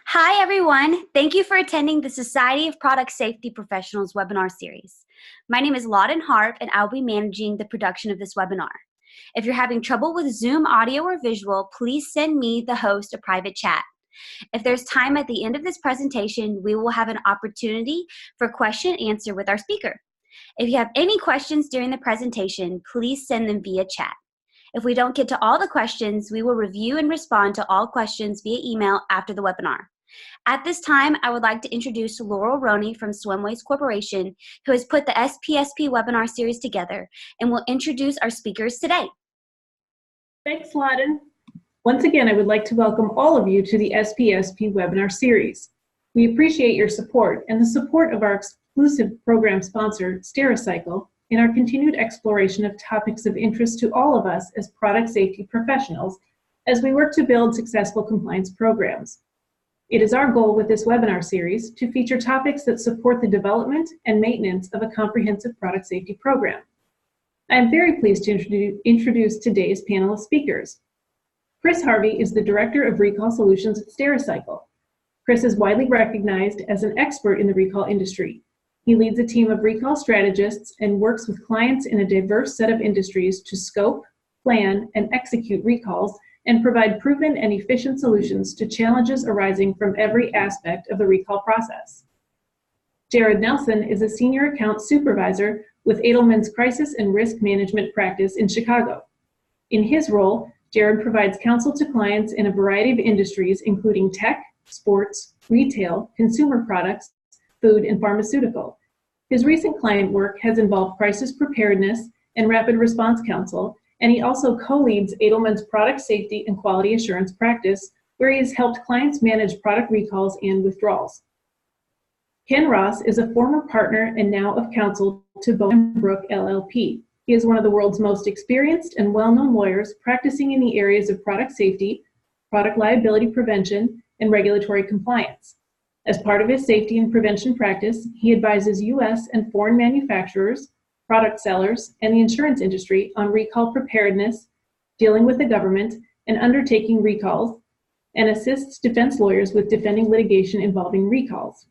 Hi, everyone. Thank you for attending the Society of Product Safety Professionals webinar series. My name is Lawden Harp, and I'll be managing the production of this webinar. If you're having trouble with Zoom audio or visual, please send me, the host, a private chat. If there's time at the end of this presentation, we will have an opportunity for question and answer with our speaker. If you have any questions during the presentation, please send them via chat. If we don't get to all the questions, we will review and respond to all questions via email after the webinar. At this time, I would like to introduce Laurel Roney from Swimways Corporation, who has put the SPSP webinar series together and will introduce our speakers today. Thanks, Lawden. Once again, I would like to welcome all of you to the SPSP webinar series. We appreciate your support and the support of our exclusive program sponsor, Stericycle, in our continued exploration of topics of interest to all of us as product safety professionals as we work to build successful compliance programs. It is our goal with this webinar series to feature topics that support the development and maintenance of a comprehensive product safety program. I am very pleased to introduce today's panel of speakers. Chris Harvey is the Director of Recall Solutions at Stericycle. Chris is widely recognized as an expert in the recall industry. He leads a team of recall strategists and works with clients in a diverse set of industries to scope, plan, and execute recalls and provide proven and efficient solutions to challenges arising from every aspect of the recall process. Jared Nelson is a Senior Account Supervisor with Edelman's Crisis and Risk Management Practice in Chicago. In his role, Jared provides counsel to clients in a variety of industries, including tech, sports, retail, consumer products, food, and pharmaceutical. His recent client work has involved crisis preparedness and rapid response counsel, and he also co-leads Edelman's product safety and quality assurance practice, where he has helped clients manage product recalls and withdrawals. Ken Ross is a former partner and now of counsel to Bowen Brook LLP. He is one of the world's most experienced and well-known lawyers practicing in the areas of product safety, product liability prevention, and regulatory compliance. As part of his safety and prevention practice, he advises U.S. and foreign manufacturers, product sellers, and the insurance industry on recall preparedness, dealing with the government, and undertaking recalls, and assists defense lawyers with defending litigation involving recalls.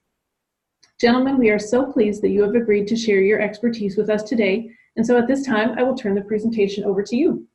Gentlemen, we are so pleased that you have agreed to share your expertise with us today, and so at this time, I will turn the presentation over to you.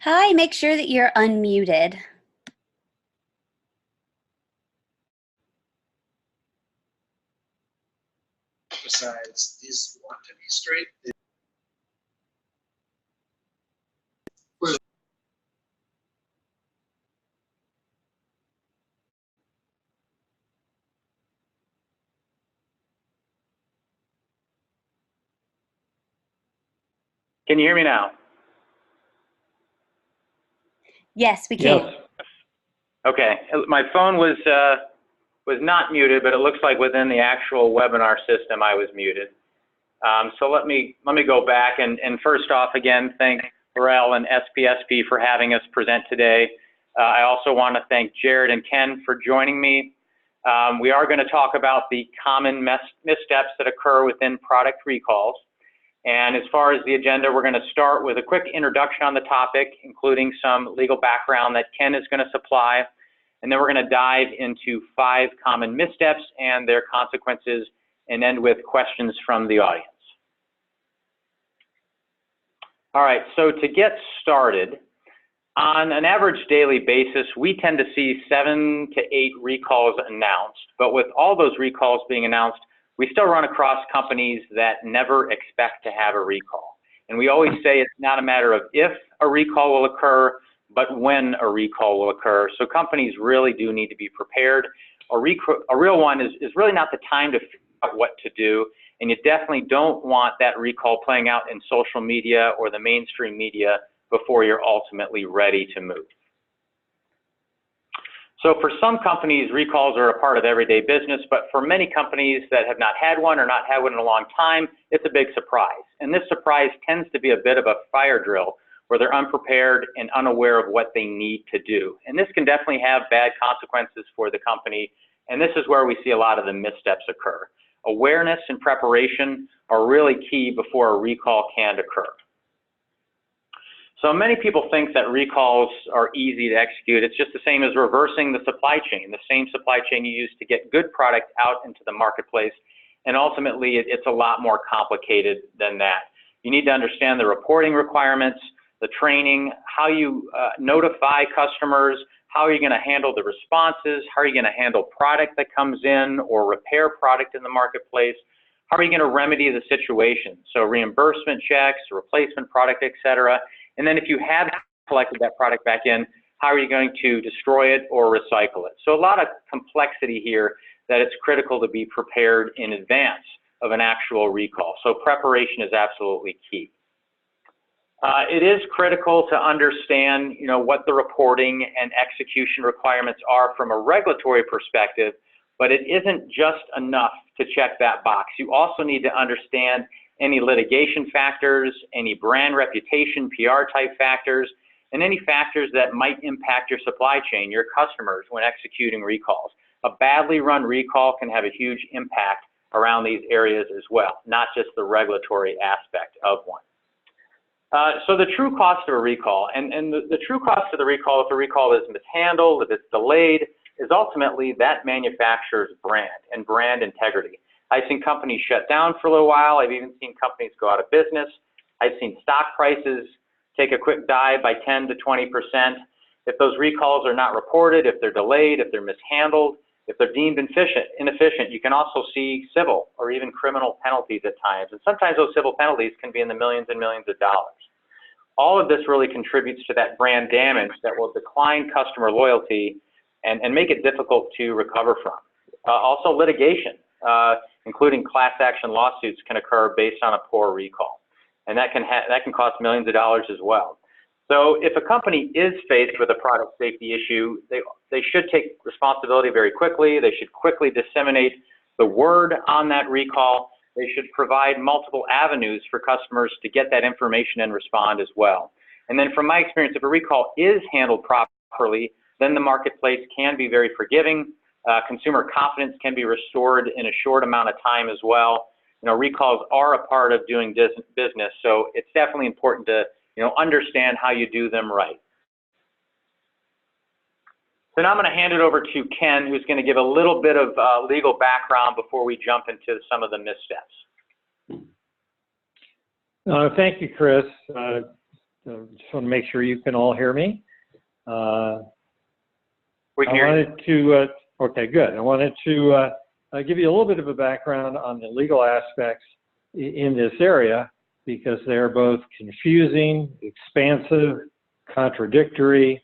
Hi, make sure that you're unmuted. Besides, these want to be straight. Can you hear me now? Yes, we can. Yes. Okay, my phone was not muted, but it looks like within the actual webinar system I was muted. So let me go back and first off, again, thank Laurel and SPSP for having us present today. I also want to thank Jared and Ken for joining me. We are going to talk about the common missteps that occur within product recalls. And as far as the agenda, we're going to start with a quick introduction on the topic, including some legal background that Ken is going to supply. And then we're going to dive into 5 common missteps and their consequences, and end with questions from the audience. All right, so to get started, on an average daily basis, we tend to see 7 to 8 recalls announced. But with all those recalls being announced, we still run across companies that never expect to have a recall. And we always say it's not a matter of if a recall will occur, but when a recall will occur. So companies really do need to be prepared. A real one is really not the time to figure out what to do. And you definitely don't want that recall playing out in social media or the mainstream media before you're ultimately ready to move. So for some companies, recalls are a part of everyday business, but for many companies that have not had one or not had one in a long time, it's a big surprise. And this surprise tends to be a bit of a fire drill where they're unprepared and unaware of what they need to do. And this can definitely have bad consequences for the company. And this is where we see a lot of the missteps occur. Awareness and preparation are really key before a recall can occur. So many people think that recalls are easy to execute. It's just the same as reversing the supply chain, the same supply chain you use to get good product out into the marketplace. And ultimately, it's a lot more complicated than that. You need to understand the reporting requirements, the training, how you notify customers, how are you going to handle the responses, how are you going to handle product that comes in or repair product in the marketplace, how are you going to remedy the situation? So reimbursement checks, replacement product, et cetera. And then if you have collected that product back in, how are you going to destroy it or recycle it? So a lot of complexity here that it's critical to be prepared in advance of an actual recall. So preparation is absolutely key. It is critical to understand, what the reporting and execution requirements are from a regulatory perspective, but it isn't just enough to check that box. You also need to understand any litigation factors, any brand reputation, PR type factors, and any factors that might impact your supply chain, your customers, when executing recalls. A badly run recall can have a huge impact around these areas as well, not just the regulatory aspect of one. So the true cost of a recall, and the true cost of the recall, if a recall is mishandled, if it's delayed, is ultimately that manufacturer's brand and brand integrity. I've seen companies shut down for a little while. I've even seen companies go out of business. I've seen stock prices take a quick dive by 10 to 20%. If those recalls are not reported, if they're delayed, if they're mishandled, if they're deemed inefficient, you can also see civil or even criminal penalties at times. And sometimes those civil penalties can be in the millions and millions of dollars. All of this really contributes to that brand damage that will decline customer loyalty and make it difficult to recover from. Also litigation, including class action lawsuits, can occur based on a poor recall. And that can cost millions of dollars as well. So if a company is faced with a product safety issue, they should take responsibility very quickly. They should quickly disseminate the word on that recall. They should provide multiple avenues for customers to get that information and respond as well. And then from my experience, if a recall is handled properly, then the marketplace can be very forgiving. Consumer confidence can be restored in a short amount of time as well. Recalls are a part of doing business, so it's definitely important to understand how you do them right. So now I'm going to hand it over to Ken, who's going to give a little bit of legal background before we jump into some of the missteps. Thank you, Chris. Just want to make sure you can all hear me. We can hear you. Okay, good. I wanted to give you a little bit of a background on the legal aspects in this area, because they're both confusing, expansive, contradictory,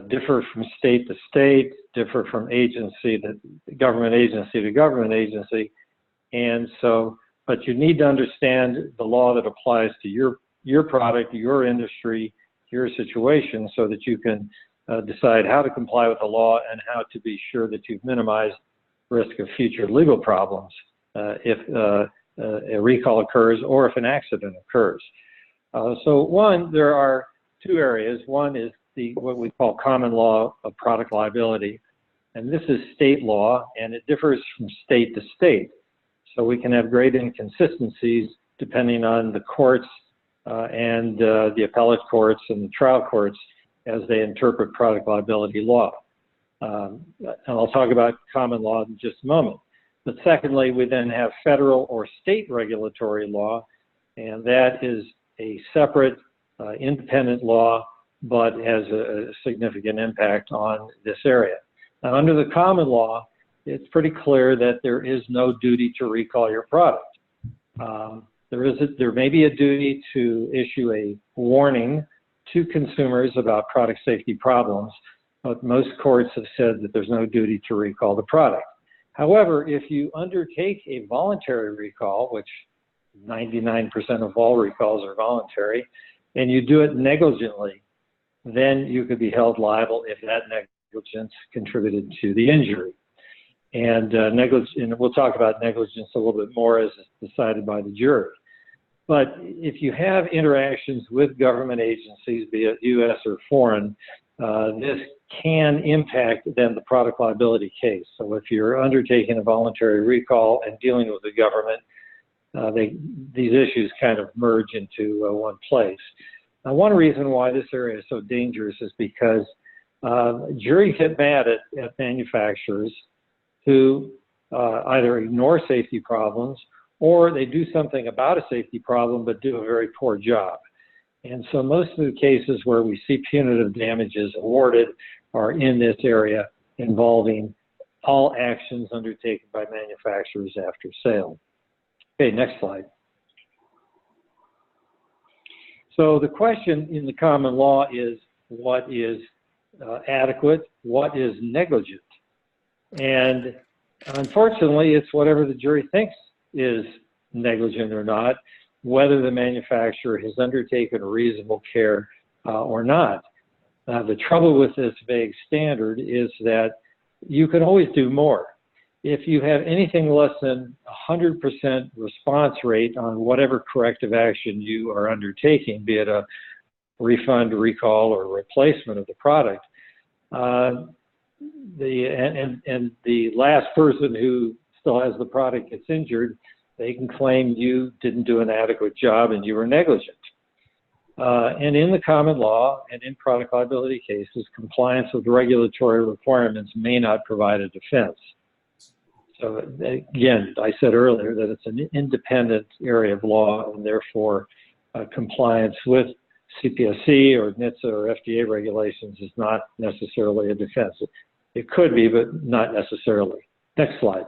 differ from state to state, differ from agency to government agency. And so, but you need to understand the law that applies to your product, your industry, your situation, so that you can decide how to comply with the law and how to be sure that you've minimized risk of future legal problems if a recall occurs or if an accident occurs. So there are two areas. One is what we call common law of product liability. And this is state law, and it differs from state to state. So we can have great inconsistencies depending on the courts and the appellate courts and the trial courts as they interpret product liability law. And I'll talk about common law in just a moment. But secondly, we then have federal or state regulatory law, and that is a separate, independent law, but has a significant impact on this area. Now, under the common law, it's pretty clear that there is no duty to recall your product. There may be a duty to issue a warning to consumers about product safety problems, but most courts have said that there's no duty to recall the product. However, if you undertake a voluntary recall, which 99% of all recalls are voluntary, and you do it negligently, then you could be held liable if that negligence contributed to the injury. And and we'll talk about negligence a little bit more as it's decided by the jury. But if you have interactions with government agencies, be it U.S. or foreign, this can impact then the product liability case. So if you're undertaking a voluntary recall and dealing with the government, these issues kind of merge into one place. Now, one reason why this area is so dangerous is because juries get mad at manufacturers who either ignore safety problems or they do something about a safety problem but do a very poor job. And so most of the cases where we see punitive damages awarded are in this area involving all actions undertaken by manufacturers after sale. Okay, next slide. So the question in the common law is, what is adequate? What is negligent? And unfortunately, it's whatever the jury thinks is negligent or not, whether the manufacturer has undertaken reasonable care or not. The trouble with this vague standard is that you can always do more. If you have anything less than 100% response rate on whatever corrective action you are undertaking, be it a refund, recall, or replacement of the product, and the last person who still has the product gets injured, they can claim you didn't do an adequate job and you were negligent. And in the common law and in product liability cases, compliance with regulatory requirements may not provide a defense. So again, I said earlier that it's an independent area of law, and therefore compliance with CPSC or NHTSA or FDA regulations is not necessarily a defense. It could be, but not necessarily. Next slide.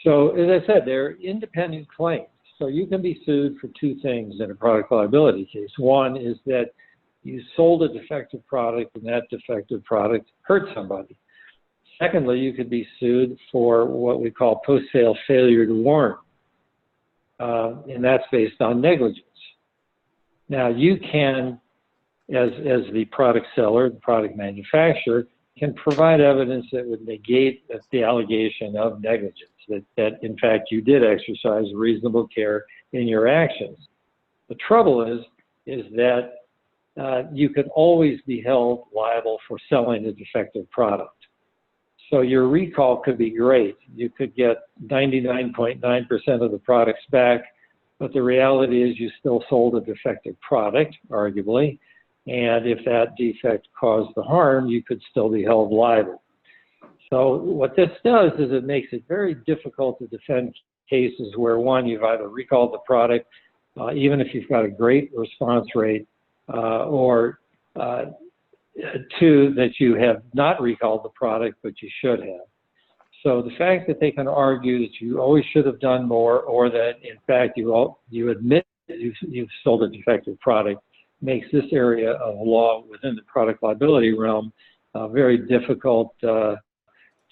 So as I said, they're independent claims. So you can be sued for two things in a product liability case. One is that you sold a defective product and that defective product hurt somebody. Secondly, you could be sued for what we call post-sale failure to warn, and that's based on negligence. Now you can, as the product seller, the product manufacturer, can provide evidence that would negate the allegation of negligence, that in fact you did exercise reasonable care in your actions. The trouble is that you can always be held liable for selling a defective product. So your recall could be great. You could get 99.9% of the products back, but the reality is you still sold a defective product, arguably, and if that defect caused the harm, you could still be held liable. So what this does is it makes it very difficult to defend cases where, one, you've either recalled the product, even if you've got a great response rate, or two, that you have not recalled the product, but you should have. So the fact that they can argue that you always should have done more, or that in fact you admit that you've sold a defective product, makes this area of law within the product liability realm very difficult to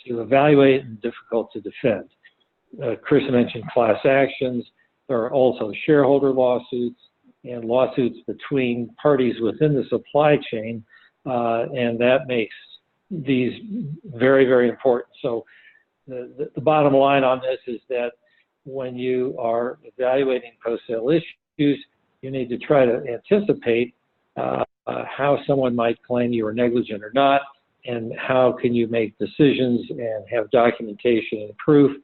evaluate and difficult to defend. Chris mentioned class actions. There are also shareholder lawsuits and lawsuits between parties within the supply chain, and that makes these very, very important. So the bottom line on this is that when you are evaluating post-sale issues, you need to try to anticipate how someone might claim you were negligent or not, and how can you make decisions and have documentation and proof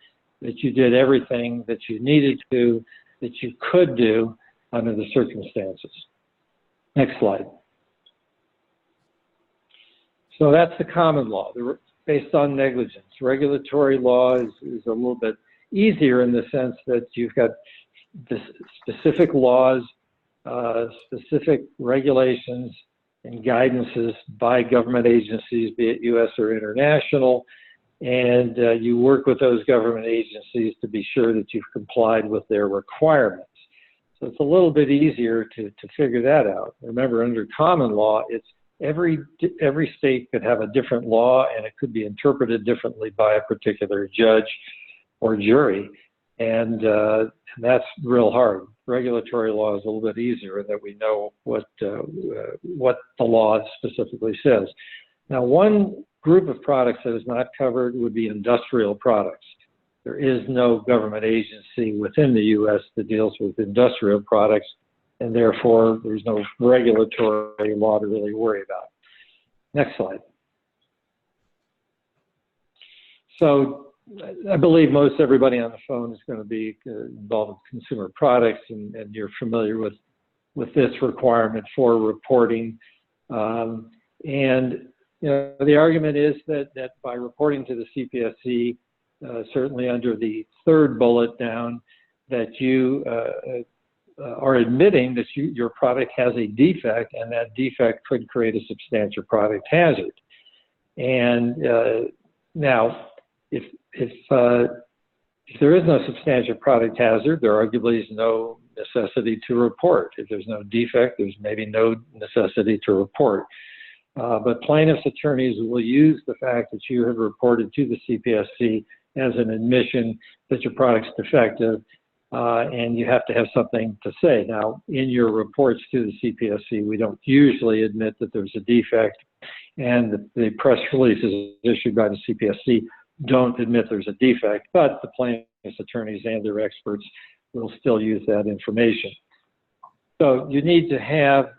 that you did everything that you needed to, that you could do under the circumstances. Next slide. So that's the common law, based on negligence. Regulatory law is a little bit easier in the sense that you've got specific laws, specific regulations and guidances by government agencies, be it U.S. or international, and you work with those government agencies to be sure that you've complied with their requirements. So it's a little bit easier to figure that out. Remember, under common law, it's every state could have a different law, and it could be interpreted differently by a particular judge or jury, and that's real hard. regulatory law is a little bit easier in that we know what the law specifically says. Now, one group of products that is not covered would be industrial products. There is no government agency within the U.S. that deals with industrial products, and therefore there's no regulatory law to really worry about. Next slide. So I believe most everybody on the phone is going to be involved in consumer products, and you're familiar with this requirement for reporting. And you know, the argument is that by reporting to the CPSC, certainly under the third bullet down, that you are admitting that your product has a defect, and that defect could create a substantial product hazard. And now, if there is no substantial product hazard, there arguably is no necessity to report. If there's no defect, there's maybe no necessity to report. But plaintiffs' attorneys will use the fact that you have reported to the CPSC as an admission that your product's defective, and you have to have something to say. Now, in your reports to the CPSC, we don't usually admit that there's a defect, and the press releases issued by the CPSC don't admit there's a defect, but the plaintiffs' attorneys and their experts will still use that information. So you need to have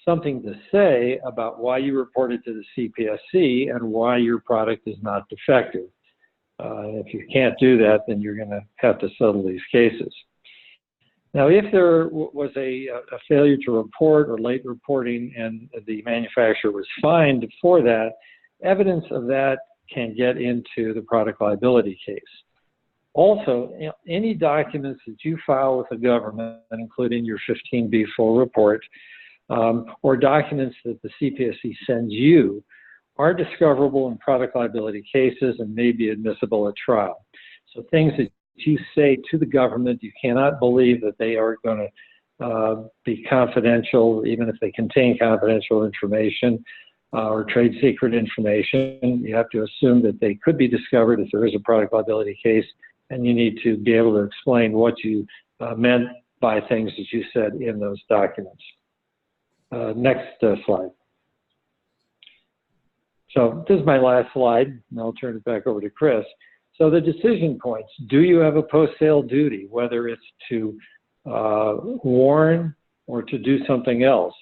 something to say about why you reported to the CPSC and why your product is not defective. If you can't do that, then you're going to have to settle these cases. Now, if there was a failure to report or late reporting and the manufacturer was fined for that, evidence of that can get into the product liability case. Also, any documents that you file with the government, including your 15B full report, or documents that the CPSC sends you, are discoverable in product liability cases and may be admissible at trial. So things that you say to the government, you cannot believe that they are going to be confidential, even if they contain confidential information or trade secret information. You have to assume that they could be discovered if there is a product liability case, and you need to be able to explain what you meant by things that you said in those documents. Next slide. So this is my last slide, and I'll turn it back over to Chris. So the decision points: do you have a post-sale duty, whether it's to warn or to do something else?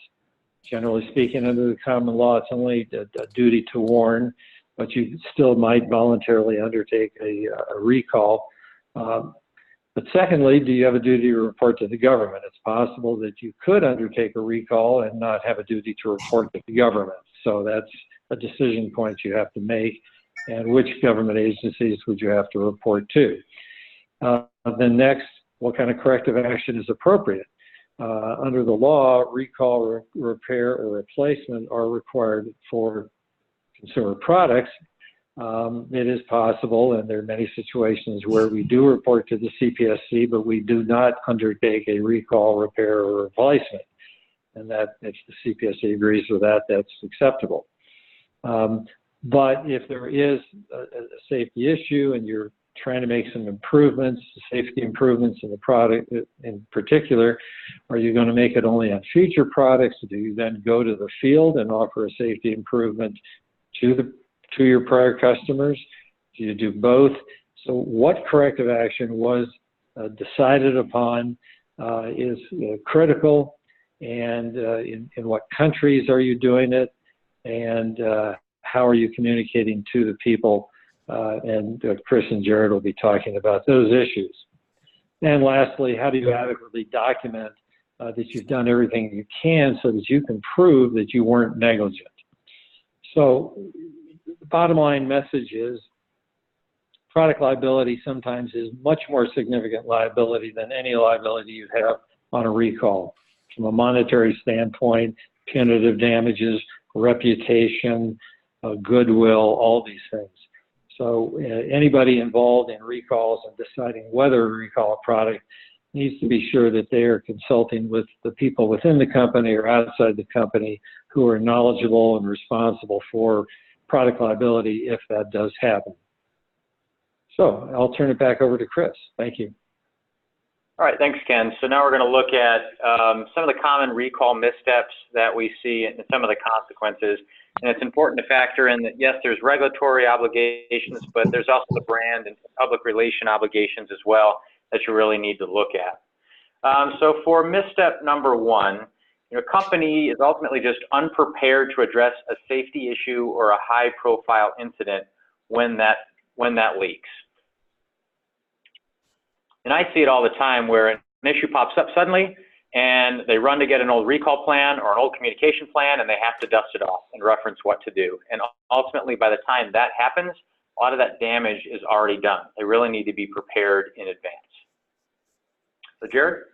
Generally speaking, under the common law, it's only a duty to warn, but you still might voluntarily undertake a recall. But secondly, do you have a duty to report to the government? It's possible that you could undertake a recall and not have a duty to report to the government. So that's a decision point you have to make, and which government agencies would you have to report to. Then next, what kind of corrective action is appropriate? Under the law, recall, repair, or replacement are required for consumer products. It is possible, and there are many situations where we do report to the CPSC, but we do not undertake a recall, repair, or replacement. And that, if the CPSC agrees with that, that's acceptable. But if there is a safety issue and you're trying to make some improvements, safety improvements in the product in particular, are you going to make it only on future products? Do you then go to the field and offer a safety improvement to your prior customers? Do you do both? So what corrective action was decided upon is critical, and in what countries are you doing it, and how are you communicating to the people? And Chris and Jared will be talking about those issues. And lastly, how do you adequately document that you've done everything you can so that you can prove that you weren't negligent? So the bottom line message is product liability sometimes is much more significant liability than any liability you have on a recall. From a monetary standpoint, punitive damages, reputation, goodwill, all these things. So anybody involved in recalls and deciding whether to recall a product needs to be sure that they are consulting with the people within the company or outside the company who are knowledgeable and responsible for product liability if that does happen. So I'll turn it back over to Chris. Thank you. All right, thanks, Ken. So now we're going to look at some of the common recall missteps that we see and some of the consequences. And it's important to factor in that, yes, there's regulatory obligations, but there's also the brand and public relation obligations as well that you really need to look at. So for misstep number one, your company is ultimately just unprepared to address a safety issue or a high-profile incident when that leaks. And I see it all the time where an issue pops up suddenly and they run to get an old recall plan or an old communication plan and they have to dust it off and reference what to do. And ultimately, by the time that happens, a lot of that damage is already done. They really need to be prepared in advance. So Jared?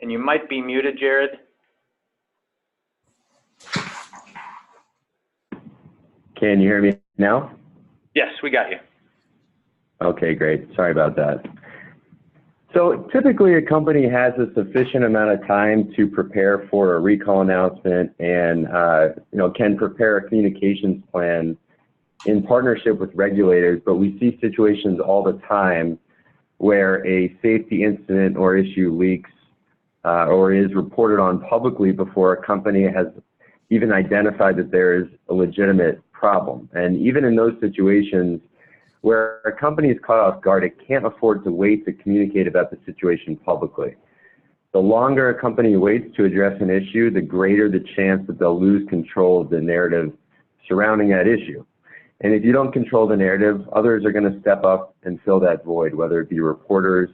And you might be muted, Jared. Can you hear me now? Yes, we got you. Okay, great. Sorry about that. So typically a company has a sufficient amount of time to prepare for a recall announcement and can prepare a communications plan in partnership with regulators, but we see situations all the time where a safety incident or issue leaks or is reported on publicly before a company has even identified that there is a legitimate problem. And even in those situations where a company is caught off guard, it can't afford to wait to communicate about the situation publicly. The longer a company waits to address an issue, the greater the chance that they'll lose control of the narrative surrounding that issue. And if you don't control the narrative, others are going to step up and fill that void, whether it be reporters,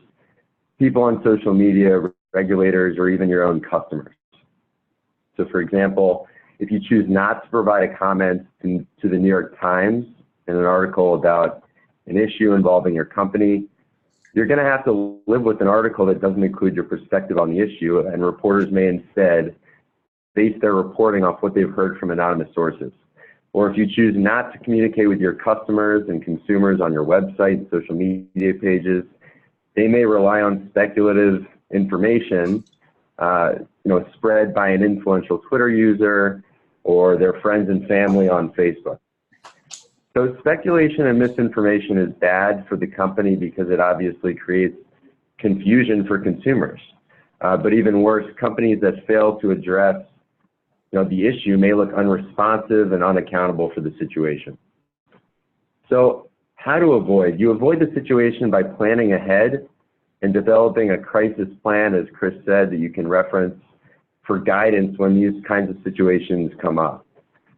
people on social media, regulators, or even your own customers. So for example, if you choose not to provide a comment to the New York Times in an article about an issue involving your company, you're going to have to live with an article that doesn't include your perspective on the issue, and reporters may instead base their reporting off what they've heard from anonymous sources. Or if you choose not to communicate with your customers and consumers on your website and social media pages, they may rely on speculative information spread by an influential Twitter user or their friends and family on Facebook. So speculation and misinformation is bad for the company because it obviously creates confusion for consumers. But even worse, companies that fail to address the issue may look unresponsive and unaccountable for the situation. So how to avoid? You avoid the situation by planning ahead and developing a crisis plan, as Chris said, that you can reference for guidance when these kinds of situations come up.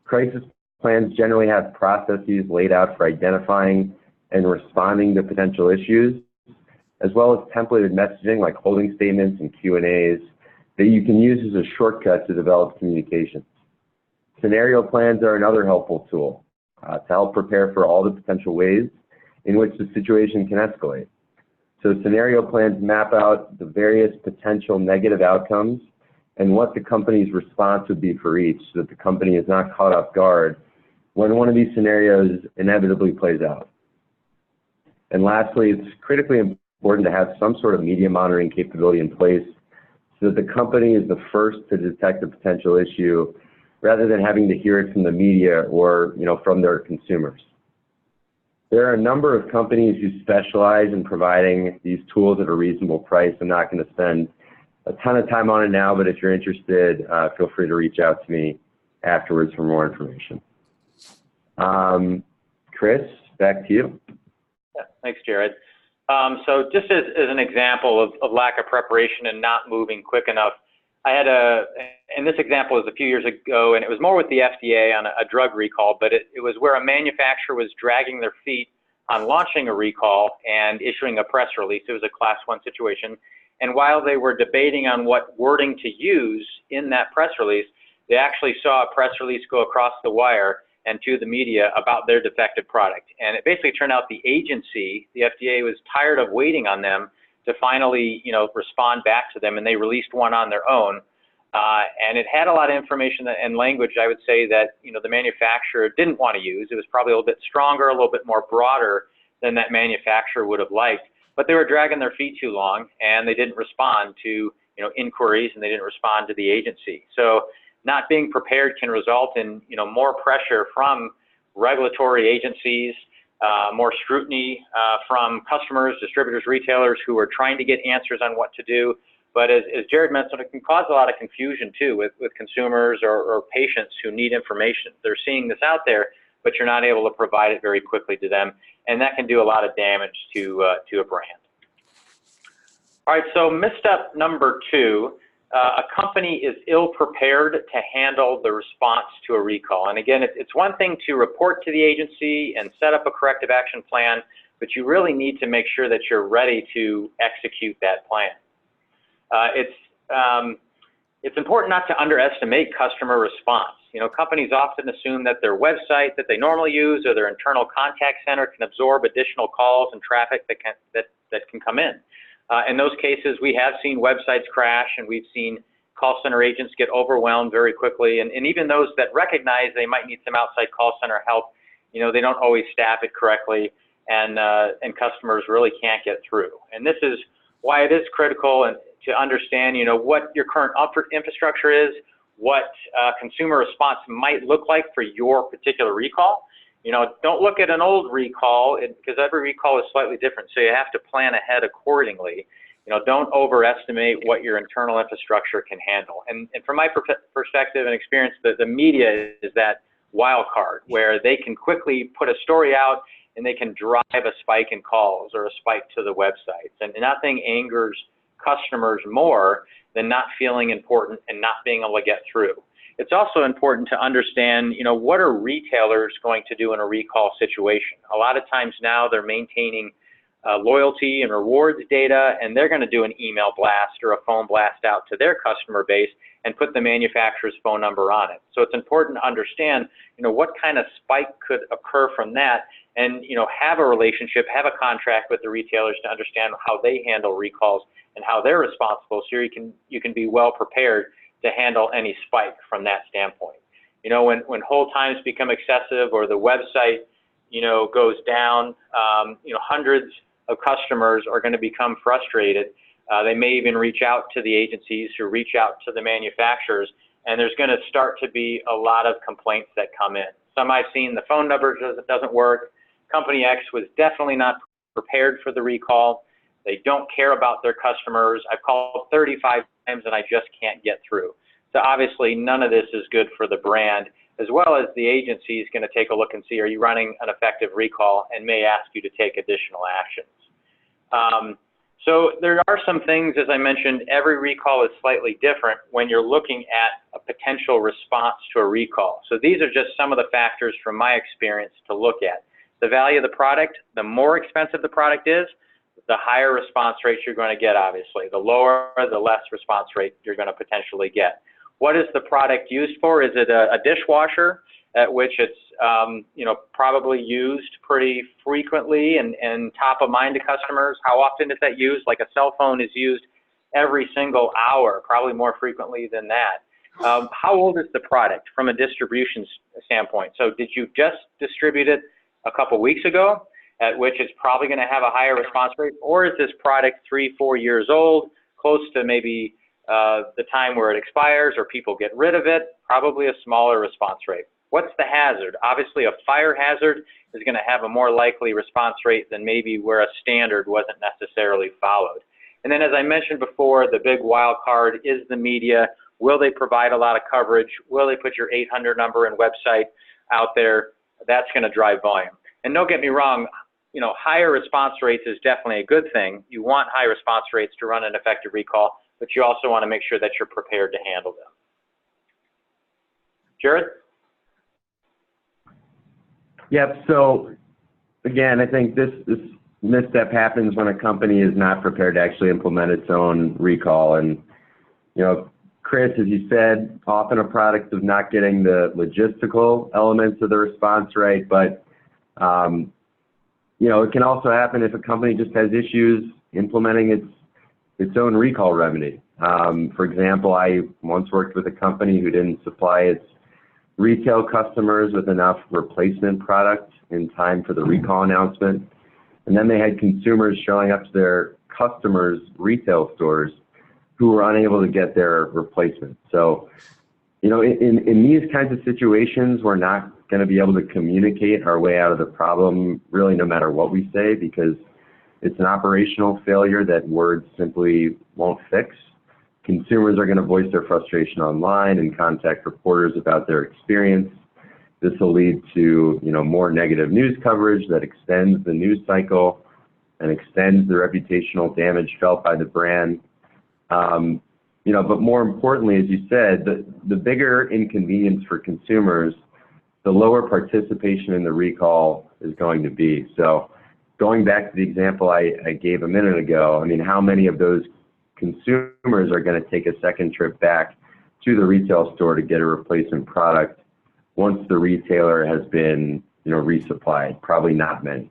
Crisis plans generally have processes laid out for identifying and responding to potential issues, as well as templated messaging like holding statements and Q&As that you can use as a shortcut to develop communications. Scenario plans are another helpful tool to help prepare for all the potential ways in which the situation can escalate. So scenario plans map out the various potential negative outcomes and what the company's response would be for each, so that the company is not caught off guard when one of these scenarios inevitably plays out. And lastly, it's critically important to have some sort of media monitoring capability in place so that the company is the first to detect a potential issue rather than having to hear it from the media or from their consumers. There are a number of companies who specialize in providing these tools at a reasonable price. I'm not going to spend a ton of time on it now, but if you're interested, feel free to reach out to me afterwards for more information. Chris, back to you. Yeah, thanks, Jared. So just as an example of lack of preparation and not moving quick enough, I had and this example was a few years ago, and it was more with the FDA on a drug recall, but it was where a manufacturer was dragging their feet on launching a recall and issuing a press release. It was a Class 1 situation. And while they were debating on what wording to use in that press release, they actually saw a press release go across the wire and to the media about their defective product. And it basically turned out the agency, the FDA, was tired of waiting on them to finally, respond back to them, and they released one on their own. And it had a lot of information and language, I would say, that the manufacturer didn't want to use. It was probably a little bit stronger, a little bit more broader than that manufacturer would have liked. But they were dragging their feet too long, and they didn't respond to inquiries, and they didn't respond to the agency. So not being prepared can result in, more pressure from regulatory agencies, more scrutiny from customers, distributors, retailers who are trying to get answers on what to do. But as Jared mentioned, it can cause a lot of confusion too with consumers or patients who need information. They're seeing this out there, but you're not able to provide it very quickly to them, and that can do a lot of damage to a brand. All right, so misstep number 2, a company is ill-prepared to handle the response to a recall. And again, it's one thing to report to the agency and set up a corrective action plan, but you really need to make sure that you're ready to execute that plan. It's important not to underestimate customer response. Companies often assume that their website that they normally use or their internal contact center can absorb additional calls and traffic that can come in. In those cases, we have seen websites crash, and we've seen call center agents get overwhelmed very quickly. And even those that recognize they might need some outside call center help, they don't always staff it correctly, and customers really can't get through. And this is why it is critical to understand, what your current infrastructure is, what consumer response might look like for your particular recall. Don't look at an old recall because every recall is slightly different, so you have to plan ahead accordingly. Don't overestimate what your internal infrastructure can handle. And from my perspective and experience, the media is that wild card where they can quickly put a story out and they can drive a spike in calls or a spike to the websites. And nothing angers customers more than not feeling important and not being able to get through. It's also important to understand, what are retailers going to do in a recall situation? A lot of times now they're maintaining loyalty and rewards data, and they're going to do an email blast or a phone blast out to their customer base and put the manufacturer's phone number on it. So it's important to understand, what kind of spike could occur from that, and have a relationship, have a contract with the retailers to understand how they handle recalls and how they're responsible, so you can be well prepared to handle any spike from that standpoint. When hold times become excessive or the website, goes down, hundreds of customers are going to become frustrated. They may even reach out to the agencies who reach out to the manufacturers, and there's going to start to be a lot of complaints that come in. Some I've seen, the phone number doesn't work. Company X was definitely not prepared for the recall. They don't care about their customers. I've called 35 times and I just can't get through. So obviously none of this is good for the brand, as well as the agency is going to take a look and see, are you running an effective recall, and may ask you to take additional actions. So there are some things, as I mentioned, every recall is slightly different when you're looking at a potential response to a recall. So these are just some of the factors from my experience to look at. The value of the product, the more expensive the product is, the higher response rates you're going to get, obviously. The lower, the less response rate you're going to potentially get. What is the product used for? Is it a dishwasher, at which it's probably used pretty frequently and top of mind to customers? How often is that used? Like a cell phone is used every single hour, probably more frequently than that. How old is the product from a distribution standpoint? So did you just distribute it a couple weeks ago, at which it's probably going to have a higher response rate? Or is this product 3-4 years old, close to maybe the time where it expires or people get rid of it? Probably a smaller response rate. What's the hazard? Obviously a fire hazard is going to have a more likely response rate than maybe where a standard wasn't necessarily followed. And then, as I mentioned before, the big wild card is the media. Will they provide a lot of coverage? Will they put your 800 number and website out there? That's going to drive volume. And don't get me wrong, higher response rates is definitely a good thing. You want high response rates to run an effective recall, but you also want to make sure that you're prepared to handle them. Jared? Yep. So again, I think this misstep happens when a company is not prepared to actually implement its own recall. And, Chris, as you said, often a product of not getting the logistical elements of the response right, but it can also happen if a company just has issues implementing its own recall remedy. For example, I once worked with a company who didn't supply its retail customers with enough replacement product in time for the recall announcement. And then they had consumers showing up to their customers' retail stores who were unable to get their replacement. So You know, in these kinds of situations, we're not going to be able to communicate our way out of the problem, really, no matter what we say, because it's an operational failure that words simply won't fix. Consumers are going to voice their frustration online and contact reporters about their experience. This will lead to, you know, more negative news coverage that extends the news cycle and extends the reputational damage felt by the brand. You know, but more importantly, as you said, the bigger inconvenience for consumers, the lower participation in the recall is going to be. So going back to the example I gave a minute ago, I mean, how many of those consumers are going to take a second trip back to the retail store to get a replacement product once the retailer has been, you know, resupplied? Probably not many.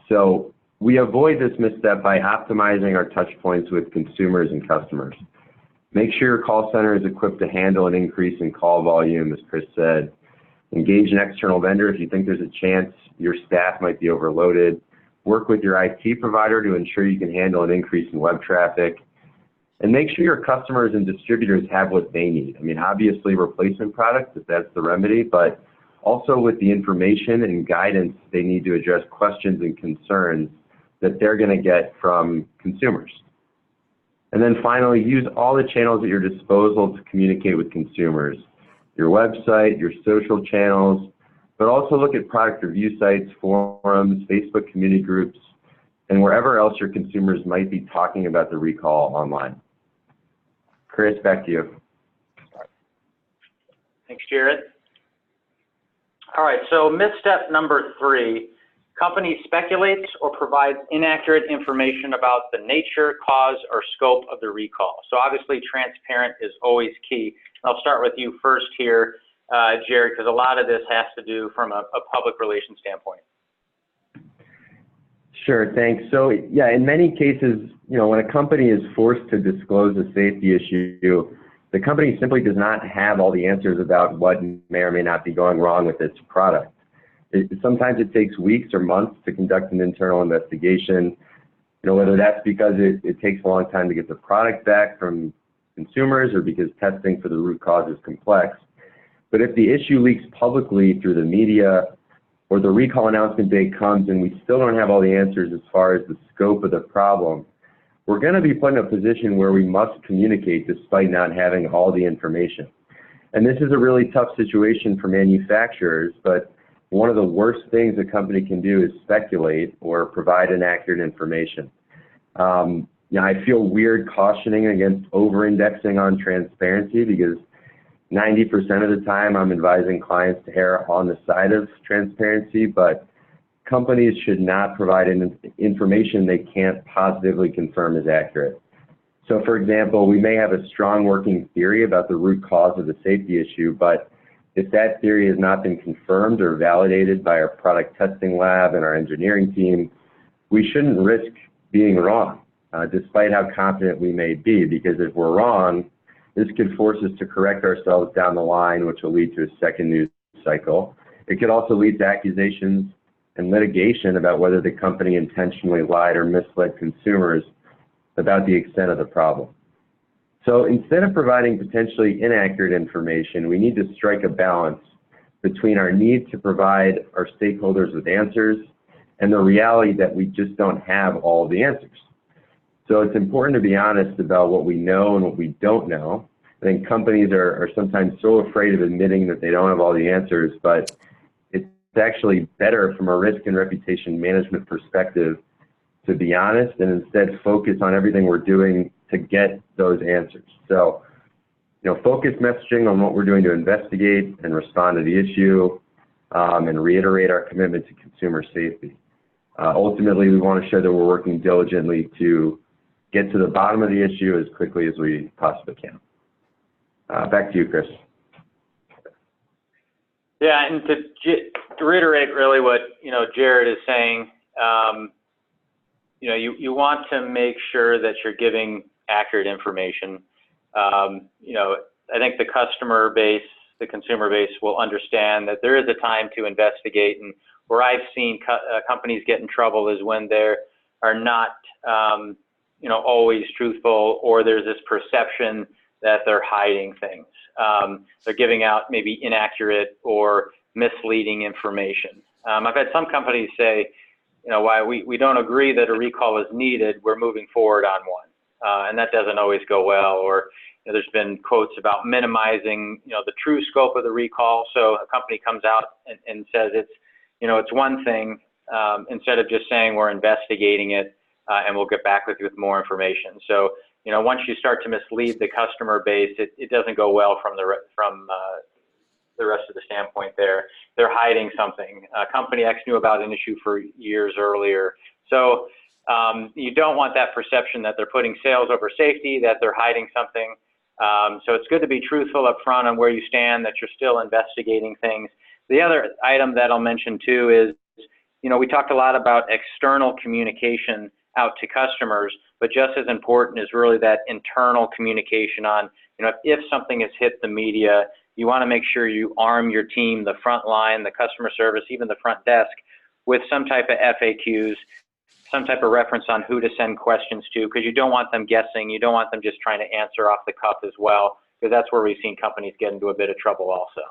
So we avoid this misstep by optimizing our touch points with consumers and customers. Make sure your call center is equipped to handle an increase in call volume, as Chris said. Engage an external vendor if you think there's a chance your staff might be overloaded. Work with your IT provider to ensure you can handle an increase in web traffic. And make sure your customers and distributors have what they need. I mean, obviously replacement products, if that's the remedy, but also with the information and guidance they need to address questions and concerns that they're going to get from consumers. And then finally, use all the channels at your disposal to communicate with consumers. Your website, your social channels, but also look at product review sites, forums, Facebook community groups, and wherever else your consumers might be talking about the recall online. Chris, back to you. Thanks, Jared. All right, so misstep number 3. Company speculates or provides inaccurate information about the nature, cause, or scope of the recall. So obviously transparent is always key. I'll start with you first here, Jared, because a lot of this has to do from a public relations standpoint. Sure, thanks. So yeah, in many cases, you know, when a company is forced to disclose a safety issue, the company simply does not have all the answers about what may or may not be going wrong with its product. Sometimes it takes weeks or months to conduct an internal investigation, you know, whether that's because it takes a long time to get the product back from consumers or because testing for the root cause is complex. But if the issue leaks publicly through the media or the recall announcement day comes and we still don't have all the answers as far as the scope of the problem, we're going to be put in a position where we must communicate despite not having all the information. And this is a really tough situation for manufacturers, but one of the worst things a company can do is speculate or provide inaccurate information. You know, I feel weird cautioning against over-indexing on transparency because 90% of the time I'm advising clients to err on the side of transparency, but companies should not provide information they can't positively confirm is accurate. So for example, we may have a strong working theory about the root cause of the safety issue, but if that theory has not been confirmed or validated by our product testing lab and our engineering team, we shouldn't risk being wrong, despite how confident we may be, because if we're wrong, this could force us to correct ourselves down the line, which will lead to a second news cycle. It could also lead to accusations and litigation about whether the company intentionally lied or misled consumers about the extent of the problem. So instead of providing potentially inaccurate information, we need to strike a balance between our need to provide our stakeholders with answers and the reality that we just don't have all the answers. So it's important to be honest about what we know and what we don't know. I think companies are sometimes so afraid of admitting that they don't have all the answers, but it's actually better from a risk and reputation management perspective to be honest and instead focus on everything we're doing to get those answers. So, you know, focus messaging on what we're doing to investigate and respond to the issue and reiterate our commitment to consumer safety. Ultimately, we want to show that we're working diligently to get to the bottom of the issue as quickly as we possibly can. Back to you, Chris. Yeah, and to reiterate really what, you know, Jared is saying, you know, you want to make sure that you're giving accurate information. You know, I think the customer base, the consumer base will understand that there is a time to investigate, and where I've seen companies get in trouble is when they are not, you know, always truthful, or there's this perception that they're hiding things. they're giving out maybe inaccurate or misleading information. I've had some companies say, why we don't agree that a recall is needed, we're moving forward on one. And that doesn't always go well. Or there's been quotes about minimizing, the true scope of the recall. So a company comes out and says it's one thing, instead of just saying we're investigating it and we'll get back with you with more information. So, once you start to mislead the customer base, it doesn't go well from the rest of the standpoint there. They're hiding something. Company X knew about an issue for years earlier. So you don't want that perception that they're putting sales over safety, that they're hiding something. So it's good to be truthful up front on where you stand, that you're still investigating things. The other item that I'll mention too is, we talked a lot about external communication out to customers, but just as important is really that internal communication on, if something has hit the media, you want to make sure you arm your team, the front line, the customer service, even the front desk, with some type of FAQs, some type of reference on who to send questions to, because you don't want them guessing. You don't want them just trying to answer off the cuff as well, because that's where we've seen companies get into a bit of trouble also.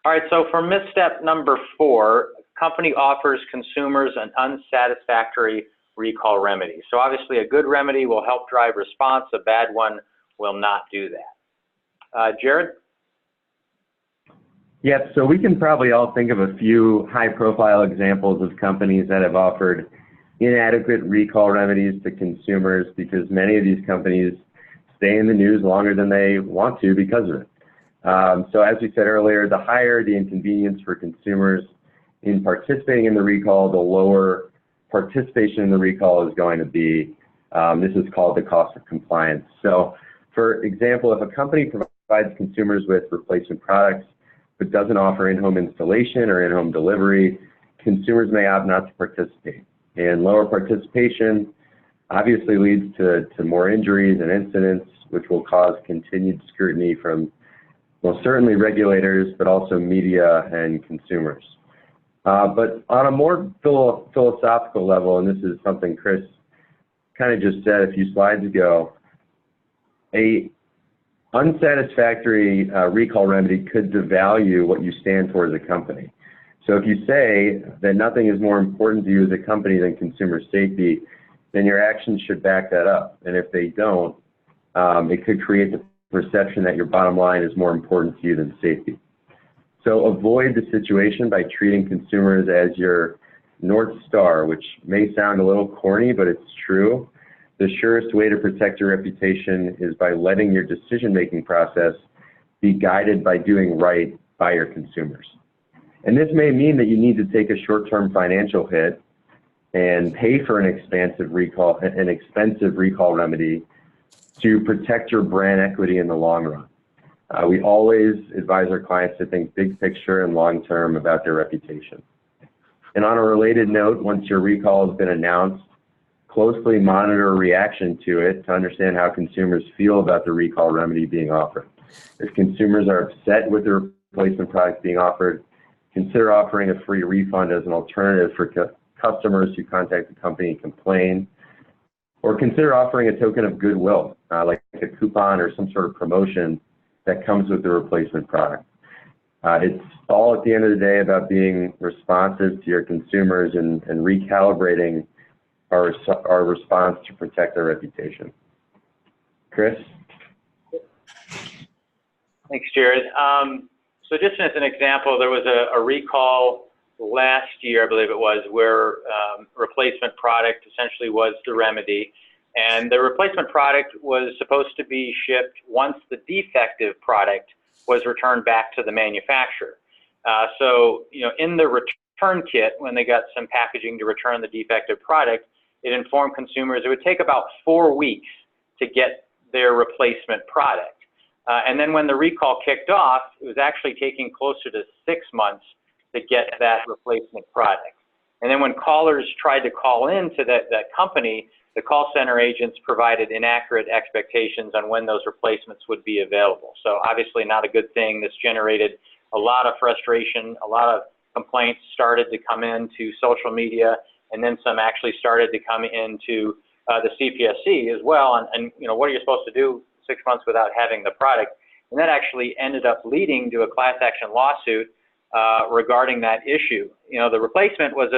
All right, so for misstep number 4, company offers consumers an unsatisfactory recall remedy. So obviously a good remedy will help drive response, a bad one will not do that. Jared? Yep, so we can probably all think of a few high-profile examples of companies that have offered inadequate recall remedies to consumers, because many of these companies stay in the news longer than they want to because of it. So as we said earlier, the higher the inconvenience for consumers in participating in the recall, the lower participation in the recall is going to be. This is called the cost of compliance. So for example, if a company provides consumers with replacement products but doesn't offer in-home installation or in-home delivery, consumers may opt not to participate. And lower participation obviously leads to more injuries and incidents, which will cause continued scrutiny from, well, certainly regulators, but also media and consumers. But on a more philosophical level, and this is something Chris kind of just said a few slides ago, a unsatisfactory recall remedy could devalue what you stand for as a company. So if you say that nothing is more important to you as a company than consumer safety, then your actions should back that up. And if they don't, it could create the perception that your bottom line is more important to you than safety. So avoid the situation by treating consumers as your North Star, which may sound a little corny, but it's true. The surest way to protect your reputation is by letting your decision-making process be guided by doing right by your consumers. And this may mean that you need to take a short-term financial hit and pay for an expensive recall remedy to protect your brand equity in the long run. We always advise our clients to think big picture and long-term about their reputation. And on a related note, once your recall has been announced, closely monitor a reaction to it to understand how consumers feel about the recall remedy being offered. If consumers are upset with the replacement product being offered, consider offering a free refund as an alternative for customers who contact the company and complain, or consider offering a token of goodwill, like a coupon or some sort of promotion that comes with the replacement product. It's all at the end of the day about being responsive to your consumers and recalibrating our response to protect our reputation. Chris? Thanks, Jared. So just as an example, there was a recall last year, I believe it was, where replacement product essentially was the remedy. And the replacement product was supposed to be shipped once the defective product was returned back to the manufacturer. So, in the return kit, when they got some packaging to return the defective product, it informed consumers it would take about 4 weeks to get their replacement product. And then when the recall kicked off, it was actually taking closer to 6 months to get that replacement product. And then when callers tried to call in to that company, the call center agents provided inaccurate expectations on when those replacements would be available. So obviously not a good thing. This generated a lot of frustration, a lot of complaints started to come into social media, and then some actually started to come into the CPSC as well. And what are you supposed to do? 6 months without having the product. And that actually ended up leading to a class action lawsuit regarding that issue. You know, the replacement was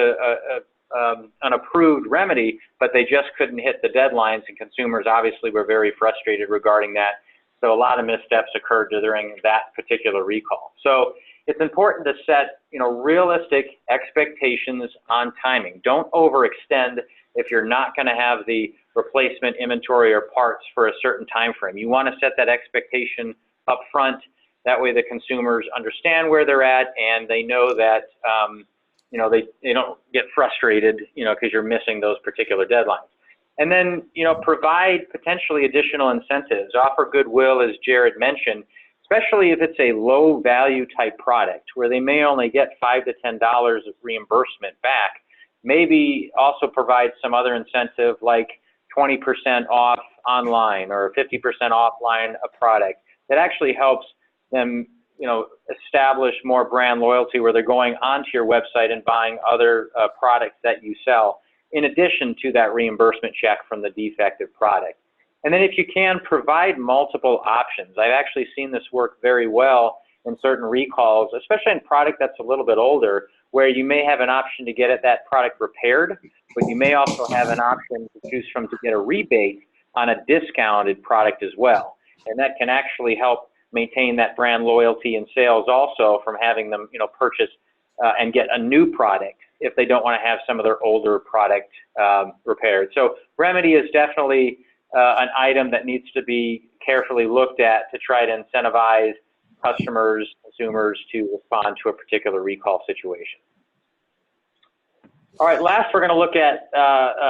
an approved remedy, but they just couldn't hit the deadlines, and consumers obviously were very frustrated regarding that. So a lot of missteps occurred during that particular recall. So it's important to set, you know, realistic expectations on timing. Don't overextend if you're not going to have the replacement inventory or parts for a certain time frame. You want to set that expectation up front. That way the consumers understand where they're at, and they know that you know, they don't get frustrated, you know, because you're missing those particular deadlines. And then, you know, provide potentially additional incentives, offer goodwill, as Jared mentioned, especially if it's a low value type product where they may only get $5 to $10 of reimbursement back. Maybe also provide some other incentive like 20% off online or 50% offline a product. That actually helps them, you know, establish more brand loyalty where they're going onto your website and buying other products that you sell, in addition to that reimbursement check from the defective product. And then if you can, provide multiple options. I've actually seen this work very well in certain recalls, especially in product that's a little bit older, where you may have an option to get that product repaired, but you may also have an option to choose from to get a rebate on a discounted product as well. And that can actually help maintain that brand loyalty and sales also from having them, you know, purchase and get a new product if they don't want to have some of their older product repaired. So remedy is definitely an item that needs to be carefully looked at to try to incentivize customers, consumers to respond to a particular recall situation. All right, last we're going to look at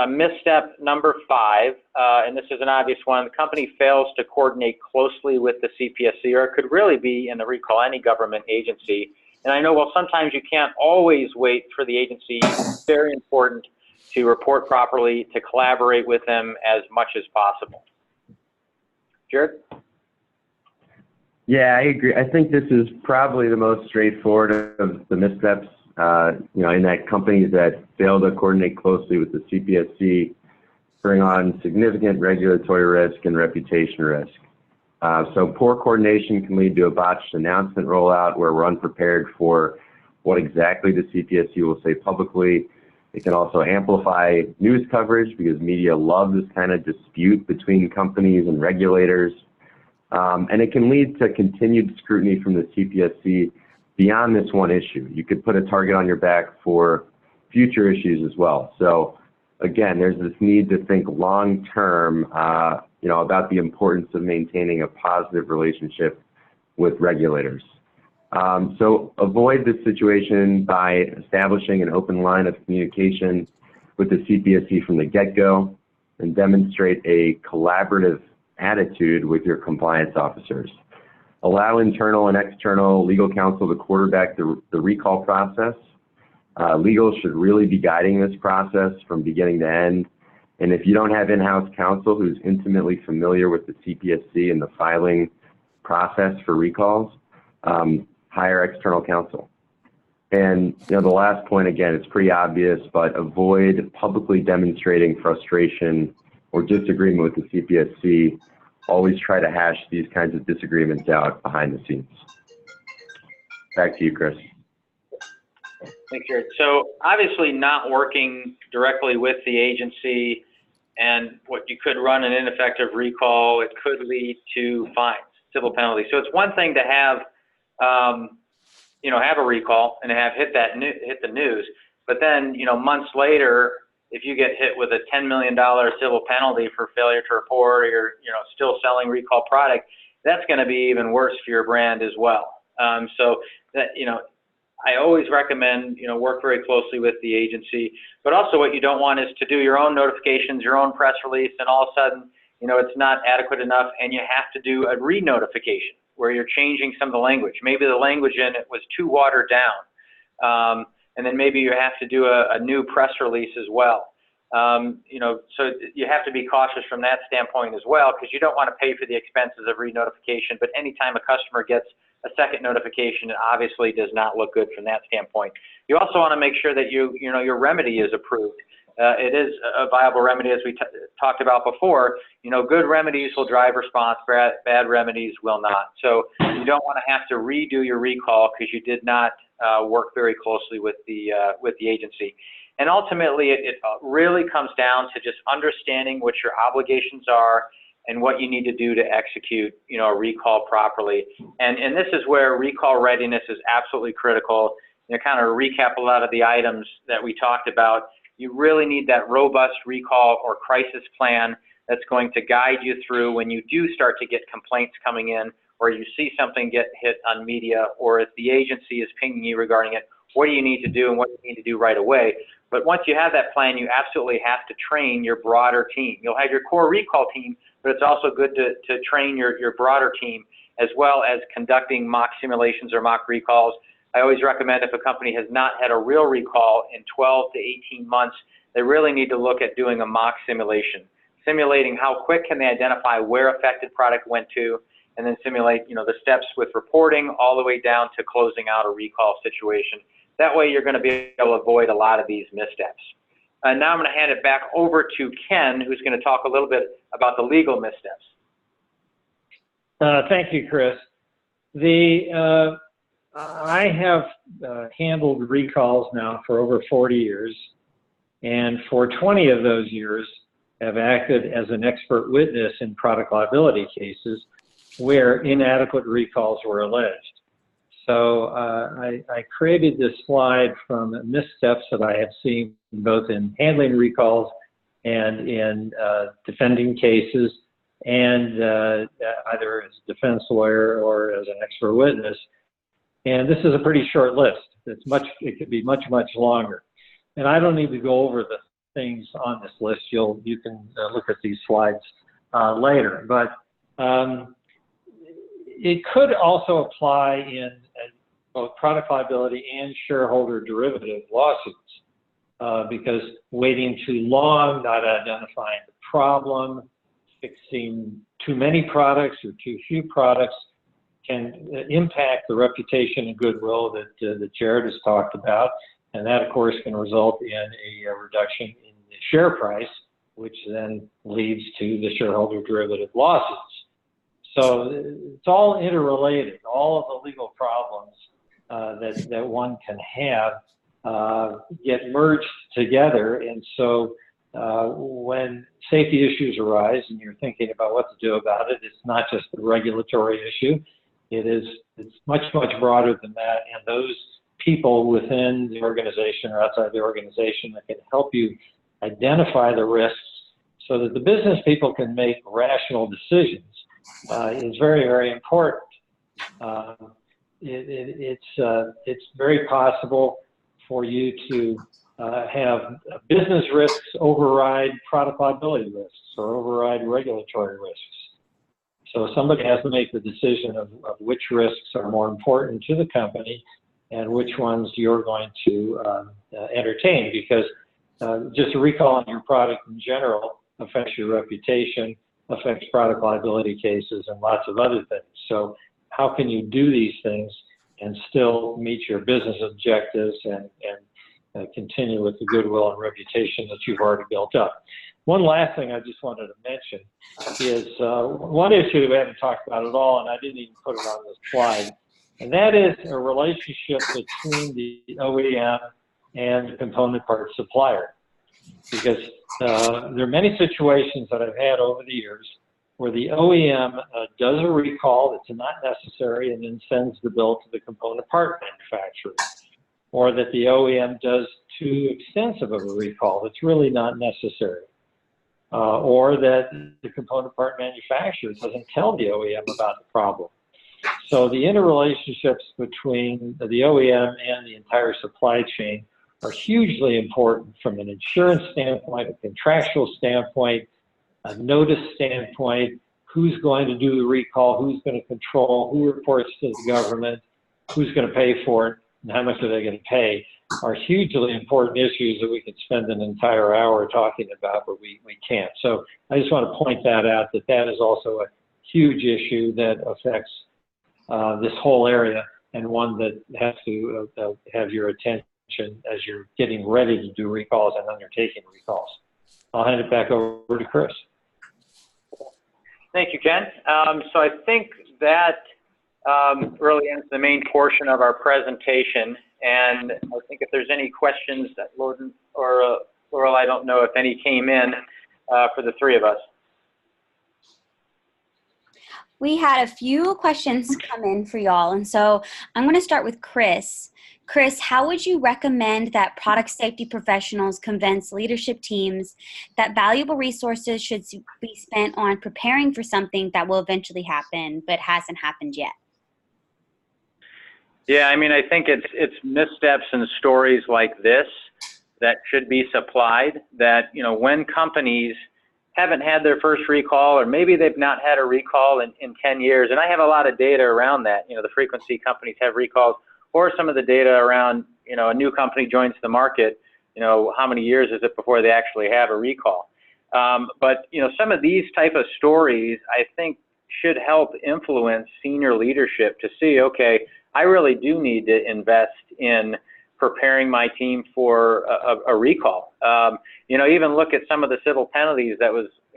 misstep number 5, and this is an obvious one. The company fails to coordinate closely with the CPSC, or it could really be in the recall any government agency. And I know, well, sometimes you can't always wait for the agency. It's very important to report properly, to collaborate with them as much as possible. Jared? Yeah, I agree. I think this is probably the most straightforward of the missteps, you know, in that companies that fail to coordinate closely with the CPSC bring on significant regulatory risk and reputation risk. So poor coordination can lead to a botched announcement rollout where we're unprepared for what exactly the CPSC will say publicly. It can also amplify news coverage because media love this kind of dispute between companies and regulators. And it can lead to continued scrutiny from the CPSC beyond this one issue. You could put a target on your back for future issues as well. So again, there's this need to think long term, you know, about the importance of maintaining a positive relationship with regulators. So avoid this situation by establishing an open line of communication with the CPSC from the get-go and demonstrate a collaborative attitude with your compliance officers. Allow internal and external legal counsel to quarterback the recall process. Legal should really be guiding this process from beginning to end. And if you don't have in-house counsel who's intimately familiar with the CPSC and the filing process for recalls, hire external counsel. And you know, the last point, again, it's pretty obvious, but avoid publicly demonstrating frustration or disagreement with the CPSC. Always try to hash these kinds of disagreements out behind the scenes. Back to you, Chris. Thanks, Jared. So obviously not working directly with the agency, and what you could run an ineffective recall, it could lead to fines, civil penalties. So it's one thing to have, you know, have a recall and have hit the news, but then, you know, months later, if you get hit with a $10 million civil penalty for failure to report, or you're, you know, still selling recall product, that's going to be even worse for your brand as well. So that, you know, I always recommend, you know, work very closely with the agency, but also what you don't want is to do your own notifications, your own press release, and all of a sudden, you know, it's not adequate enough, and you have to do a re-notification where you're changing some of the language. Maybe the language in it was too watered down. And then maybe you have to do a new press release as well. You know, so you have to be cautious from that standpoint as well, because you don't want to pay for the expenses of re-notification, but anytime a customer gets a second notification, it obviously does not look good from that standpoint. You also want to make sure that you know, your remedy is approved. it is a viable remedy, as we talked about before. You know, good remedies will drive response, bad remedies will not. So you don't want to have to redo your recall because you did not work very closely with the agency. And ultimately, it really comes down to just understanding what your obligations are and what you need to do to execute, you know, a recall properly. And this is where recall readiness is absolutely critical. You know, kind of recap a lot of the items that we talked about. You really need that robust recall or crisis plan that's going to guide you through when you do start to get complaints coming in, or you see something get hit on media, or if the agency is pinging you regarding it, what do you need to do and what do you need to do right away. But once you have that plan, you absolutely have to train your broader team. You'll have your core recall team, but it's also good to train your broader team, as well as conducting mock simulations or mock recalls. I always recommend, if a company has not had a real recall in 12 to 18 months, they really need to look at doing a mock simulation, simulating how quick can they identify where affected product went to, and then simulate, you know, the steps with reporting all the way down to closing out a recall situation. That way you're going to be able to avoid a lot of these missteps. Now I'm going to hand it back over to Ken, who's going to talk a little bit about the legal missteps. Thank you, Chris. I have handled recalls now for over 40 years, and for 20 of those years have acted as an expert witness in product liability cases where inadequate recalls were alleged. So I created this slide from missteps that I have seen both in handling recalls and in defending cases, and either as a defense lawyer or as an expert witness. And this is a pretty short list. It could be much, much longer. And I don't need to go over the things on this list. You can look at these slides later. But it could also apply in both product liability and shareholder derivative lawsuits, because waiting too long, not identifying the problem, fixing too many products or too few products can impact the reputation and goodwill that Jared has talked about. And that, of course, can result in a reduction in the share price, which then leads to the shareholder derivative lawsuits. So it's all interrelated. All of the legal problems that one can have get merged together. And so when safety issues arise and you're thinking about what to do about it, it's not just a regulatory issue. It's much, much broader than that. And those people within the organization or outside the organization that can help you identify the risks so that the business people can make rational decisions is very, very important. It's very possible for you to have business risks override product liability risks or override regulatory risks. So somebody has to make the decision of which risks are more important to the company and which ones you're going to entertain, because just a recall on your product in general affects your reputation, affects product liability cases, and lots of other things. So how can you do these things and still meet your business objectives and continue with the goodwill and reputation that you've already built up? One last thing I just wanted to mention is one issue we haven't talked about at all, and I didn't even put it on this slide, and that is a relationship between the OEM and the component part supplier. Because there are many situations that I've had over the years where the OEM does a recall that's not necessary and then sends the bill to the component part manufacturer, or that the OEM does too extensive of a recall that's really not necessary, or that the component part manufacturer doesn't tell the OEM about the problem. So the interrelationships between the OEM and the entire supply chain are hugely important from an insurance standpoint, a contractual standpoint, a notice standpoint, who's going to do the recall, who's going to control, who reports to the government, who's going to pay for it, and how much are they going to pay, are hugely important issues that we could spend an entire hour talking about, but we can't. So I just want to point that out, that is also a huge issue that affects this whole area, and one that has to have your attention as you're getting ready to do recalls and undertaking recalls. I'll hand it back over to Chris. Thank you, Ken. So I think that really ends the main portion of our presentation. And I think if there's any questions that Loden or Laurel, I don't know if any came in for the three of us. We had a few questions come in for y'all, and so I'm going to start with Chris. Chris, how would you recommend that product safety professionals convince leadership teams that valuable resources should be spent on preparing for something that will eventually happen but hasn't happened yet? Yeah, I mean, I think it's missteps and stories like this that should be supplied, that, you know, when companies haven't had their first recall, or maybe they've not had a recall in 10 years, and I have a lot of data around that, you know, the frequency companies have recalls, or some of the data around, you know, a new company joins the market, you know, how many years is it before they actually have a recall? But, you know, some of these type of stories, I think, should help influence senior leadership to see, okay, I really do need to invest in preparing my team for a recall. You know, even look at some of the civil penalties that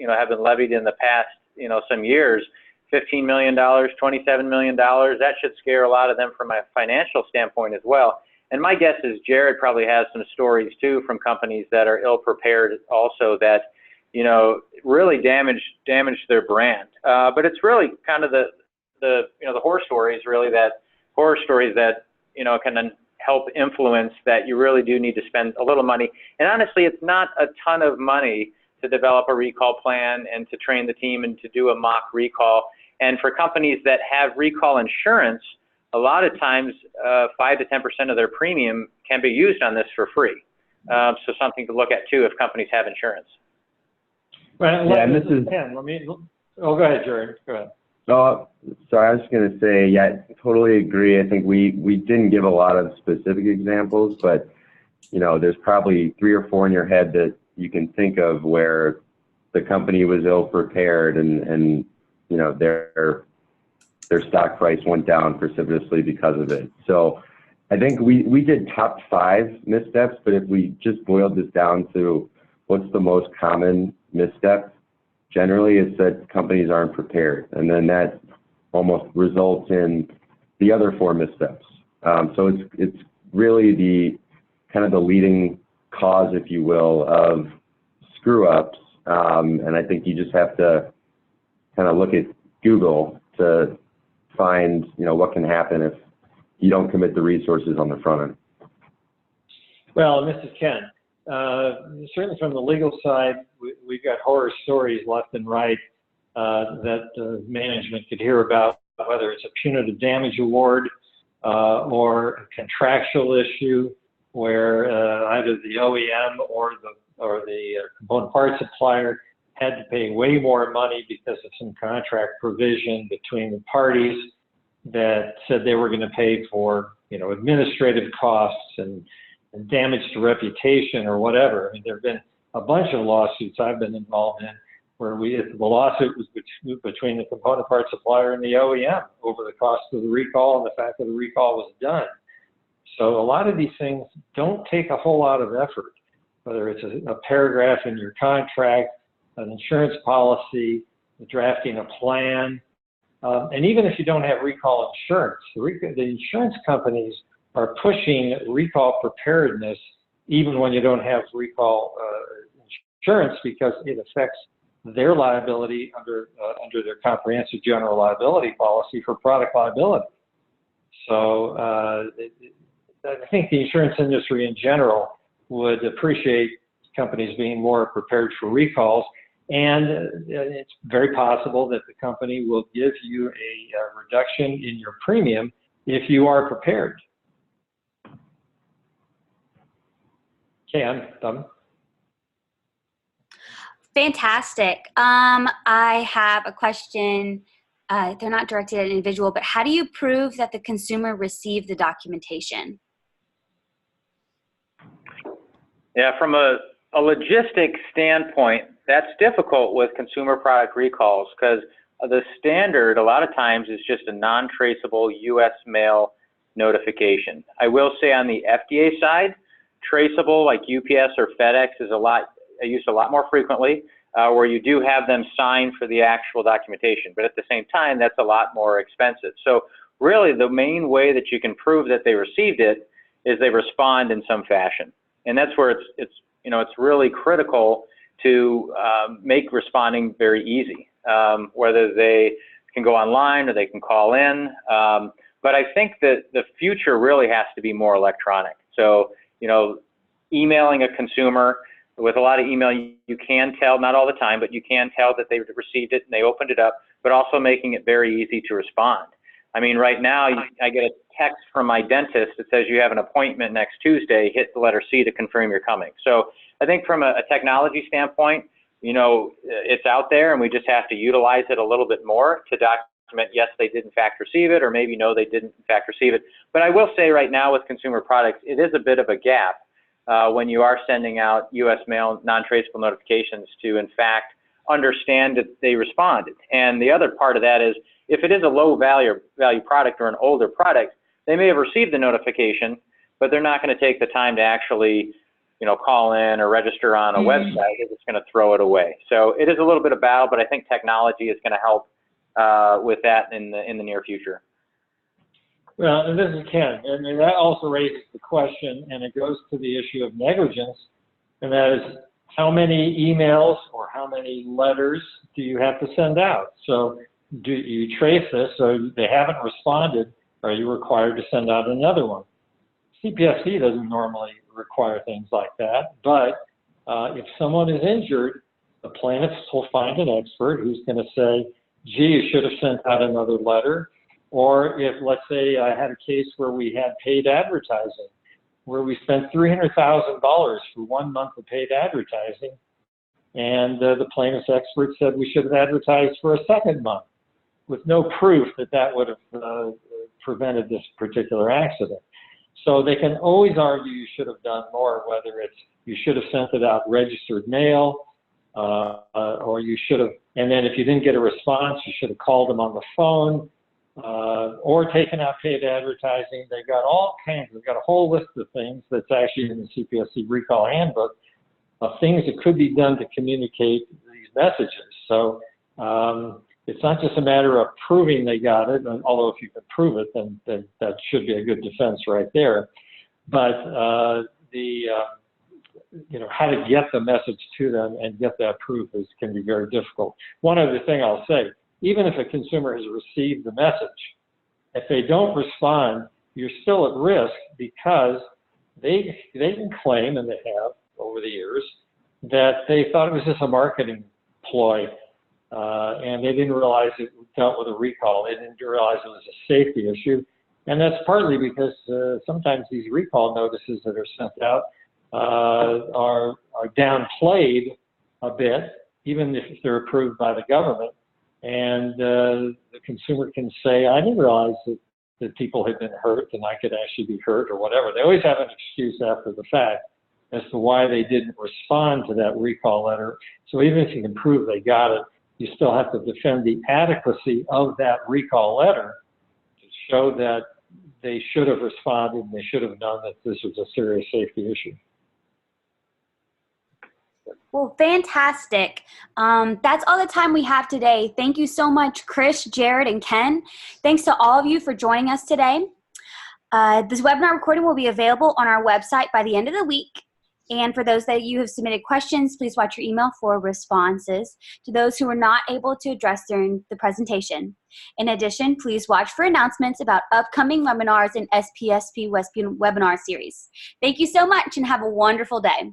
have been levied in the past, you know, some years, $15 million, $27 million, that should scare a lot of them from a financial standpoint as well. And my guess is Jared probably has some stories too from companies that are ill prepared also that, you know, really damage their brand. But it's really kind of the horror stories that, you know, can help influence that you really do need to spend a little money. And honestly, it's not a ton of money to develop a recall plan and to train the team and to do a mock recall. And for companies that have recall insurance, a lot of times 5 to 10% of their premium can be used on this for free. So something to look at too if companies have insurance. Well, Yeah, and this is Ken, go ahead, Jared. Go ahead. Oh, sorry, I was just going to say, yeah, I totally agree. I think we didn't give a lot of specific examples, but, you know, there's probably 3 or 4 in your head that you can think of where the company was ill prepared and you know, their stock price went down precipitously because of it. So I think we did top 5 missteps, but if we just boiled this down to what's the most common misstep, generally it's that companies aren't prepared, and then that almost results in the other 4 missteps. So it's really the kind of the leading cause, if you will, of screw ups. And I think you just have to kind of look at Google to find, you know, what can happen if you don't commit the resources on the front end. Well, and this is Ken. Certainly from the legal side, we've got horror stories left and right that management could hear about, whether it's a punitive damage award or a contractual issue where either the OEM or the component parts supplier had to pay way more money because of some contract provision between the parties that said they were going to pay for, you know, administrative costs and damage to reputation or whatever. I mean, there have been a bunch of lawsuits I've been involved in where the lawsuit was between the component part supplier and the OEM over the cost of the recall and the fact that the recall was done. So a lot of these things don't take a whole lot of effort, whether it's a paragraph in your contract, an insurance policy, drafting a plan, and even if you don't have recall insurance, the insurance companies are pushing recall preparedness even when you don't have recall insurance, because it affects their liability under their comprehensive general liability policy for product liability. So I think the insurance industry in general would appreciate companies being more prepared for recalls, and it's very possible that the company will give you a reduction in your premium if you are prepared. Okay, I'm done. Fantastic. I have a question. They're not directed at an individual, but how do you prove that the consumer received the documentation? Yeah, from a logistic standpoint, that's difficult with consumer product recalls because the standard a lot of times is just a non-traceable U.S. mail notification. I will say on the FDA side, traceable, like UPS or FedEx, is used a lot more frequently, where you do have them sign for the actual documentation. But at the same time, that's a lot more expensive. So really, the main way that you can prove that they received it is they respond in some fashion, and that's where it's really critical to make responding very easy, whether they can go online or they can call in. But I think that the future really has to be more electronic. So, emailing a consumer, with a lot of email, you can tell, not all the time, but you can tell that they received it and they opened it up, but also making it very easy to respond. I mean, right now, I get a text from my dentist that says you have an appointment next Tuesday, hit the letter C to confirm you're coming. So I think from a technology standpoint, it's out there, and we just have to utilize it a little bit more to document, yes, they did in fact receive it, or maybe no, they didn't in fact receive it. But I will say right now with consumer products, it is a bit of a gap when you are sending out U.S. mail non-traceable notifications to, in fact, understand that they responded. And the other part of that is, if it is a low value product or an older product, they may have received the notification, but they're not going to take the time to actually, call in or register on a website. They're just going to throw it away. So it is a little bit of battle, but I think technology is going to help with that in the near future. Well, and this is Ken, and that also raises the question, and it goes to the issue of negligence, and that is, how many emails or how many letters do you have to send out? So do you trace this? So they haven't responded. Are you required to send out another one? CPSC doesn't normally require things like that, but if someone is injured, the plaintiffs will find an expert who's going to say, gee, you should have sent out another letter. Or if, let's say, I had a case where we had paid advertising, where we spent $300,000 for 1 month of paid advertising, and the plaintiff's expert said we should have advertised for a second month, with no proof that that would have prevented this particular accident. So they can always argue you should have done more, whether it's you should have sent it out registered mail, or you should have, and then if you didn't get a response, you should have called them on the phone, or taken out paid advertising. They've got all kinds, they've got a whole list of things that's actually in the CPSC recall handbook of things that could be done to communicate these messages. So it's not just a matter of proving they got it, and although if you can prove it, then that should be a good defense right there. But how to get the message to them and get that proof can be very difficult. One other thing I'll say, even if a consumer has received the message, if they don't respond, you're still at risk, because they can claim, and they have over the years, that they thought it was just a marketing ploy, and they didn't realize it dealt with a recall. They didn't realize it was a safety issue. And that's partly because sometimes these recall notices that are sent out are downplayed a bit, even if they're approved by the government. And the consumer can say, I didn't realize that people had been hurt and I could actually be hurt, or whatever. They always have an excuse after the fact as to why they didn't respond to that recall letter. So even if you can prove they got it, you still have to defend the adequacy of that recall letter to show that they should have responded and they should have known that this was a serious safety issue. Well, fantastic. That's all the time we have today. Thank you so much, Chris, Jared, and Ken. Thanks to all of you for joining us today. This webinar recording will be available on our website by the end of the week. And for those that you have submitted questions, please watch your email for responses to those who were not able to address during the presentation. In addition, please watch for announcements about upcoming webinars in SPSP webinar series. Thank you so much and have a wonderful day.